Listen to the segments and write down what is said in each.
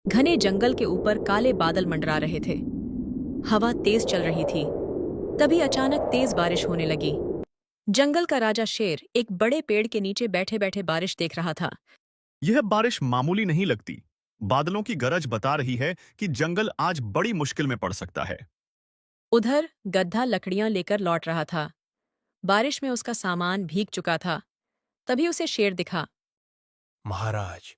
घने जंगल के ऊपर काले बादल मंडरा रहे थे। हवा तेज चल रही थी। तभी अचानक तेज बारिश होने लगी। जंगल का राजा शेर एक बड़े पेड़ के नीचे बैठे बैठे बारिश देख रहा था। यह बारिश मामूली नहीं लगती। बादलों की गरज बता रही है कि जंगल आज बड़ी मुश्किल में पड़ सकता है। उधर गधा लकड़ियां लेकर लौट रहा था। बारिश में उसका सामान भीग चुका था। तभी उसे शेर दिखा। महाराज,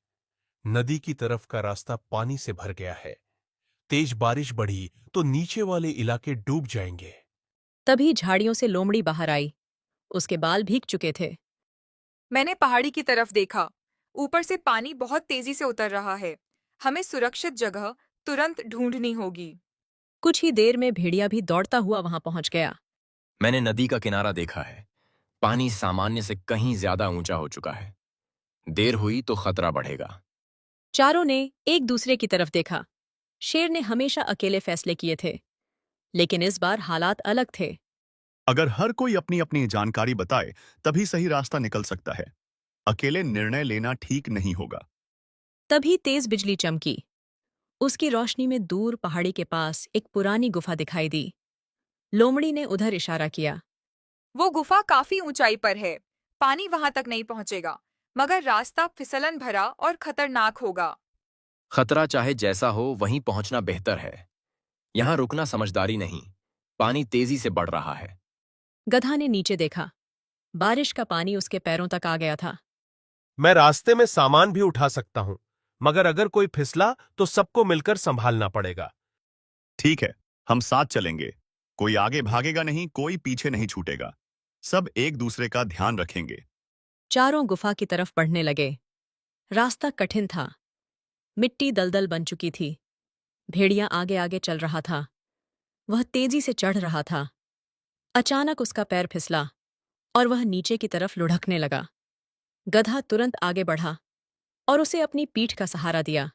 नदी की तरफ का रास्ता पानी से भर गया है। तेज बारिश बढ़ी तो नीचे वाले इलाके डूब जाएंगे। तभी झाड़ियों से लोमड़ी बाहर आई। उसके बाल भीग चुके थे। मैंने पहाड़ी की तरफ देखा। ऊपर से पानी बहुत तेजी से उतर रहा है। हमें सुरक्षित जगह तुरंत ढूंढनी होगी। कुछ ही देर में भेड़िया भी दौड़ता हुआ वहां पहुंच गया। मैंने नदी का किनारा देखा है। पानी सामान्य से कहीं ज्यादा ऊंचा हो चुका है। देर हुई तो खतरा बढ़ेगा। चारों ने एक दूसरे की तरफ देखा। शेर ने हमेशा अकेले फैसले किए थे, लेकिन इस बार हालात अलग थे। अगर हर कोई अपनी अपनी जानकारी बताए तभी सही रास्ता निकल सकता है। अकेले निर्णय लेना ठीक नहीं होगा। तभी तेज बिजली चमकी। उसकी रोशनी में दूर पहाड़ी के पास एक पुरानी गुफा दिखाई दी। लोमड़ी ने उधर इशारा किया। वो गुफा काफी ऊंचाई पर है। पानी वहां तक नहीं पहुंचेगा, मगर रास्ता फिसलन भरा और खतरनाक होगा। खतरा चाहे जैसा हो वहीं पहुंचना बेहतर है। यहां रुकना समझदारी नहीं। पानी तेजी से बढ़ रहा है। गधा ने नीचे देखा। बारिश का पानी उसके पैरों तक आ गया था। मैं रास्ते में सामान भी उठा सकता हूं, मगर अगर कोई फिसला तो सबको मिलकर संभालना पड़ेगा। ठीक है, हम साथ चलेंगे। कोई आगे भागेगा नहीं, कोई पीछे नहीं छूटेगा। सब एक दूसरे का ध्यान रखेंगे। चारों गुफा की तरफ बढ़ने लगे। रास्ता कठिन था। मिट्टी दलदल बन चुकी थी। भेड़िया आगे आगे चल रहा था। वह तेजी से चढ़ रहा था। अचानक उसका पैर फिसला और वह नीचे की तरफ लुढ़कने लगा। गधा तुरंत आगे बढ़ा और उसे अपनी पीठ का सहारा दिया।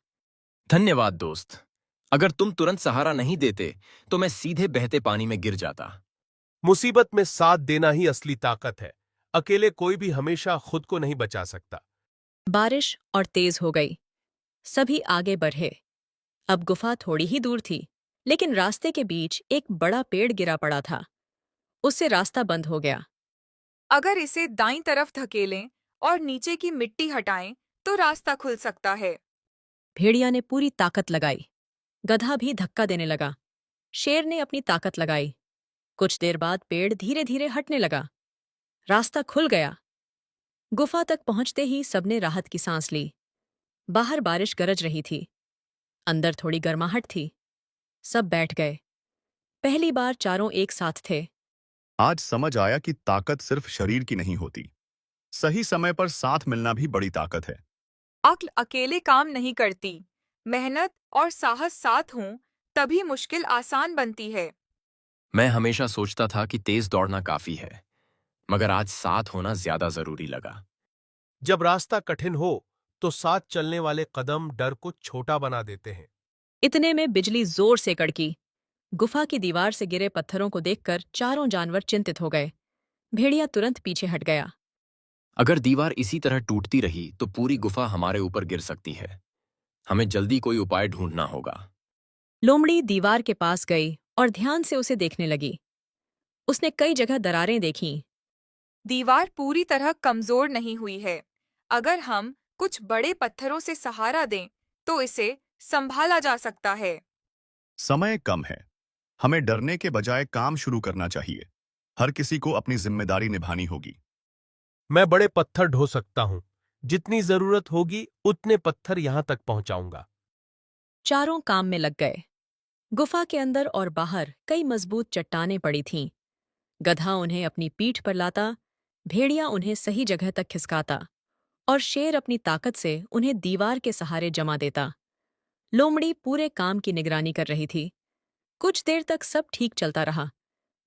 धन्यवाद दोस्त। अगर तुम तुरंत सहारा नहीं देते तो मैं सीधे बहते पानी में गिर जाता। मुसीबत में साथ देना ही असली ताकत है। अकेले कोई भी हमेशा खुद को नहीं बचा सकता। बारिश और तेज हो गई। सभी आगे बढ़े। अब गुफा थोड़ी ही दूर थी, लेकिन रास्ते के बीच एक बड़ा पेड़ गिरा पड़ा था। उससे रास्ता बंद हो गया। अगर इसे दाईं तरफ धकेलें और नीचे की मिट्टी हटाएं, तो रास्ता खुल सकता है। भेड़िया ने पूरी ताकत लगाई। गधा भी धक्का देने लगा। शेर ने अपनी ताकत लगाई। कुछ देर बाद पेड़ धीरे धीरे हटने लगा। रास्ता खुल गया। गुफा तक पहुंचते ही सबने राहत की सांस ली। बाहर बारिश गरज रही थी। अंदर थोड़ी गर्माहट थी। सब बैठ गए। पहली बार चारों एक साथ थे। आज समझ आया कि ताकत सिर्फ शरीर की नहीं होती। सही समय पर साथ मिलना भी बड़ी ताकत है। अक्ल अकेले काम नहीं करती। मेहनत और साहस साथ हों, तभी मुश्किल आसान बनती है। मैं हमेशा सोचता था कि तेज दौड़ना काफी है, मगर आज साथ होना ज्यादा जरूरी लगा। जब रास्ता कठिन हो तो साथ चलने वाले कदम डर को छोटा बना देते हैं। इतने में बिजली जोर से कड़की। गुफा की दीवार से गिरे पत्थरों को देखकर चारों जानवर चिंतित हो गए। भेड़िया तुरंत पीछे हट गया। अगर दीवार इसी तरह टूटती रही तो पूरी गुफा हमारे ऊपर गिर सकती है। हमें जल्दी कोई उपाय ढूंढना होगा। लोमड़ी दीवार के पास गई और ध्यान से उसे देखने लगी। उसने कई जगह दरारें देखीं। दीवार पूरी तरह कमजोर नहीं हुई है। अगर हम कुछ बड़े पत्थरों से सहारा दें, तो इसे संभाला जा सकता है। समय कम है। हमें डरने के बजाय काम शुरू करना चाहिए। हर किसी को अपनी जिम्मेदारी निभानी होगी। मैं बड़े पत्थर ढो सकता हूं। जितनी जरूरत होगी उतने पत्थर यहां तक पहुंचाऊंगा। चारों काम में लग गए। गुफा के अंदर और बाहर कई मजबूत चट्टानें पड़ी थीं। गधा उन्हें अपनी पीठ पर लाता, भेड़िया उन्हें सही जगह तक खिसकाता और शेर अपनी ताकत से उन्हें दीवार के सहारे जमा देता। लोमड़ी पूरे काम की निगरानी कर रही थी। कुछ देर तक सब ठीक चलता रहा,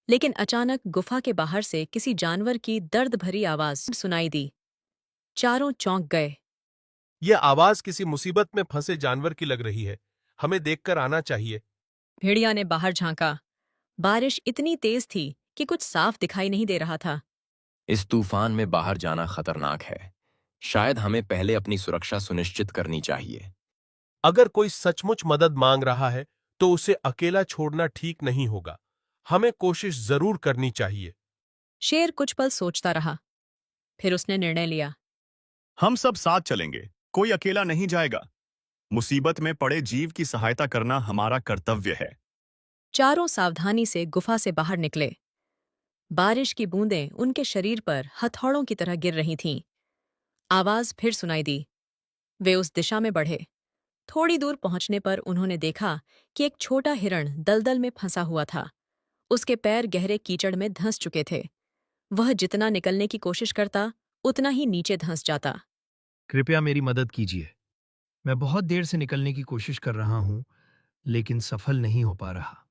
लेकिन अचानक गुफा के बाहर से किसी जानवर की दर्द भरी आवाज सुनाई दी। चारों चौंक गए। यह आवाज किसी मुसीबत में फंसे जानवर की लग रही है। हमें देखकर आना चाहिए। भेड़िया ने बाहर झांका। बारिश इतनी तेज थी कि कुछ साफ दिखाई नहीं दे रहा था। इस तूफान में बाहर जाना खतरनाक है। शायद हमें पहले अपनी सुरक्षा सुनिश्चित करनी चाहिए। अगर कोई सचमुच मदद मांग रहा है तो उसे अकेला छोड़ना ठीक नहीं होगा। हमें कोशिश जरूर करनी चाहिए। शेर कुछ पल सोचता रहा, फिर उसने निर्णय लिया। हम सब साथ चलेंगे, कोई अकेला नहीं जाएगा। मुसीबत में पड़े जीव की सहायता करना हमारा कर्तव्य है। चारों सावधानी से गुफा से बाहर निकले। बारिश की बूंदें उनके शरीर पर हथौड़ों की तरह गिर रही थीं। आवाज फिर सुनाई दी। वे उस दिशा में बढ़े। थोड़ी दूर पहुंचने पर उन्होंने देखा कि एक छोटा हिरण दलदल में फंसा हुआ था। उसके पैर गहरे कीचड़ में धंस चुके थे। वह जितना निकलने की कोशिश करता, उतना ही नीचे धंस जाता। कृपया मेरी मदद कीजिए। मैं बहुत देर से निकलने की कोशिश कर रहा हूं, लेकिन सफल नहीं हो पा रहा।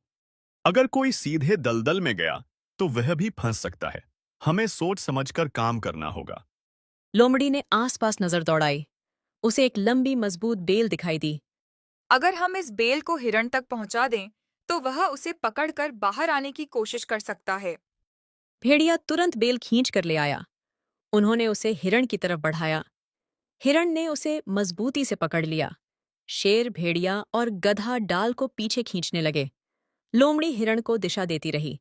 अगर कोई सीधे दलदल में गया तो वह भी फंस सकता है। हमें सोच समझकर काम करना होगा। लोमड़ी ने आसपास नजर दौड़ाई। उसे एक लंबी मजबूत बेल दिखाई दी। अगर हम इस बेल को हिरण तक पहुंचा दें, तो वह उसे पकड़कर बाहर आने की कोशिश कर सकता है। भेड़िया तुरंत बेल खींच कर ले आया। उन्होंने उसे हिरण की तरफ बढ़ाया। हिरण ने उसे मजबूती से पकड़ लिया। शेर, भेड़िया और गधा डाल को पीछे खींचने लगे। लोमड़ी हिरण को दिशा देती रही।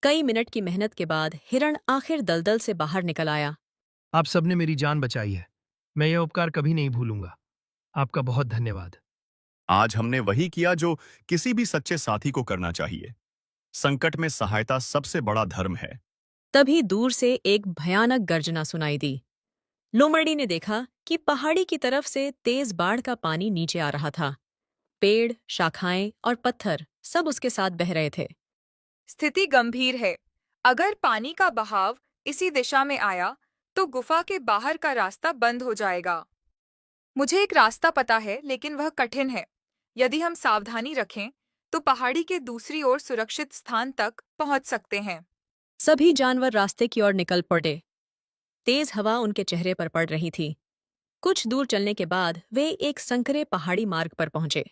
कई मिनट की मेहनत के बाद हिरण आखिर दलदल से बाहर निकल आया। आप सबने मेरी जान बचाई है। मैं यह उपकार कभी नहीं भूलूंगा। आपका बहुत धन्यवाद। आज हमने वही किया जो किसी भी सच्चे साथी को करना चाहिए। संकट में सहायता सबसे बड़ा धर्म है। तभी दूर से एक भयानक गर्जना सुनाई दी। लोमड़ी ने देखा कि पहाड़ी की तरफ से तेज बाढ़ का पानी नीचे आ रहा था। पेड़, शाखाएं और पत्थर सब उसके साथ बह रहे थे। स्थिति गंभीर है। अगर पानी का बहाव इसी दिशा में आया, तो गुफा के बाहर का रास्ता बंद हो जाएगा। मुझे एक रास्ता पता है, लेकिन वह कठिन है। यदि हम सावधानी रखें, तो पहाड़ी के दूसरी ओर सुरक्षित स्थान तक पहुंच सकते हैं। सभी जानवर रास्ते की ओर निकल पड़े। तेज हवा उनके चेहरे पर पड़ रही थी। कुछ दूर चलने के बाद वे एक संकरे पहाड़ी मार्ग पर पहुंचे।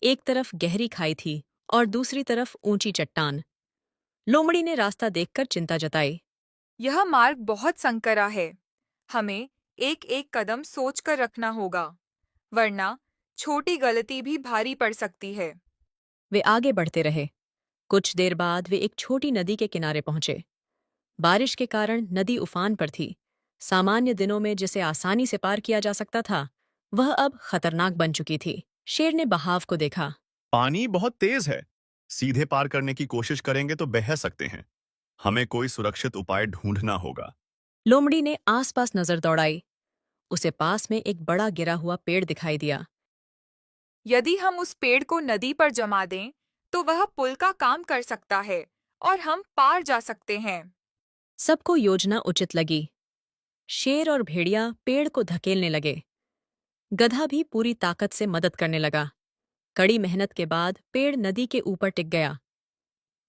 एक तरफ गहरी खाई थी और दूसरी तरफ ऊंची चट्टान। लोमड़ी ने रास्ता देखकर चिंता जताई। यह मार्ग बहुत संकरा है। हमें एक-एक कदम सोचकर रखना होगा, वरना छोटी गलती भी भारी पड़ सकती है। वे आगे बढ़ते रहे। कुछ देर बाद वे एक छोटी नदी के किनारे पहुंचे। बारिश के कारण नदी उफान पर थी। सामान्य दिनों में जिसे आसानी से पार किया जा सकता था, वह अब खतरनाक बन चुकी थी। शेर ने बहाव को देखा। पानी बहुत तेज है। सीधे पार करने की कोशिश करेंगे तो बह सकते हैं। हमें कोई सुरक्षित उपाय ढूंढना होगा। लोमड़ी ने आसपास नजर दौड़ाई। उसे पास में एक बड़ा गिरा हुआ पेड़ दिखाई दिया। यदि हम उस पेड़ को नदी पर जमा दें, तो वह पुल का काम कर सकता है और हम पार जा सकते हैं। सबको योजना उचित लगी। शेर और भेड़िया पेड़ को धकेलने लगे। गधा भी पूरी ताकत से मदद करने लगा। कड़ी मेहनत के बाद पेड़ नदी के ऊपर टिक गया।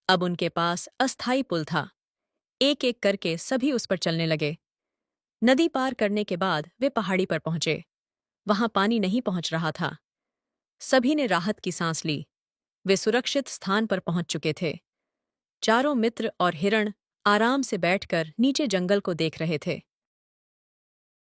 अब उनके पास अस्थायी पुल था। एक एक करके सभी उस पर चलने लगे। नदी पार करने के बाद वे पहाड़ी पर पहुंचे। वहां पानी नहीं पहुंच रहा था। सभी ने राहत की सांस ली। वे सुरक्षित स्थान पर पहुंच चुके थे। चारों मित्र और हिरण आराम से बैठकर नीचे जंगल को देख रहे थे।